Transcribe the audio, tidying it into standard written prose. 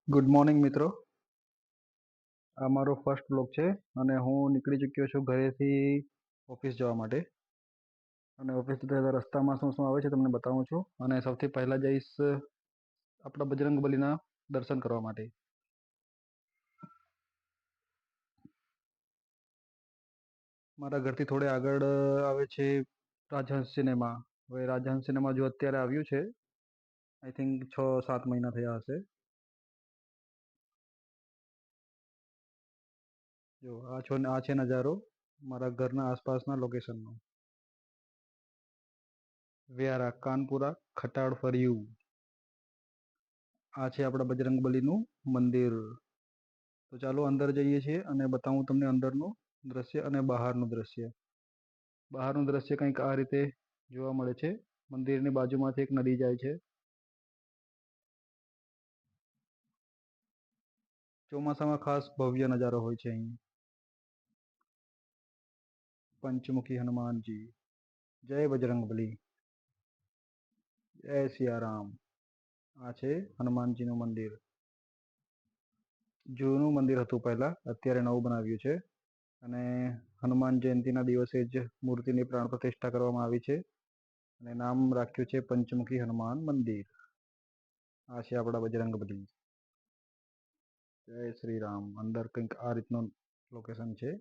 Good morning મિત્રો. આ મારો ફર્સ્ટ બ્લોગ છે અને હું નીકળી ચૂક્યો છું ઘરેથી ઓફિસ જવા માટે. અને ઓફિસ જતા રસ્તામાં શું શું આવે છે તમને બતાવું છું. અને સૌથી પહેલા જઈશ આપણા બજરંગબલીના દર્શન કરવા માટે. મારા ઘરથી થોડે આગળ આવે છે રાજહંસ સિનેમા. હવે રાજહંસ સિનેમા જો અત્યારે આવ્યું છે, આઈ થિંક 6-7 મહિના થયા હશે. જો આ છે નજારો મારા ઘરના આસપાસના લોકેશનનો. વ્યારા કાનપુરા ખટાડ ફર્યું. આ છે આપણા બજરંગબલીનું મંદિર. તો ચાલો અંદર જઈએ છીએ અને બતાવું તમને અંદરનું દ્રશ્ય અને બહારનું દ્રશ્ય. બહારનું દ્રશ્ય કંઈક આ રીતે જોવા મળે છે. મંદિરની બાજુમાંથી એક નદી જાય છે. ચોમાસામાં ખાસ ભવ્ય નજારો હોય છે અહીં. પંચમુખી હનુમાનજી, જય બજરંગબલી, જય સિયારામ. આ છે હનુમાનજીનું મંદિર. જૂનું મંદિર હતું પહેલા, અત્યારે નવું બનાવ્યું છે. અને હનુમાન જયંતિના દિવસે જ મૂર્તિની પ્રાણ પ્રતિષ્ઠા કરવામાં આવી છે અને નામ રાખ્યું છે પંચમુખી હનુમાન મંદિર. આ છે આપણા બજરંગબલી. જય શ્રી રામ. અંદર કંઈક આ રીતનું લોકેશન છે.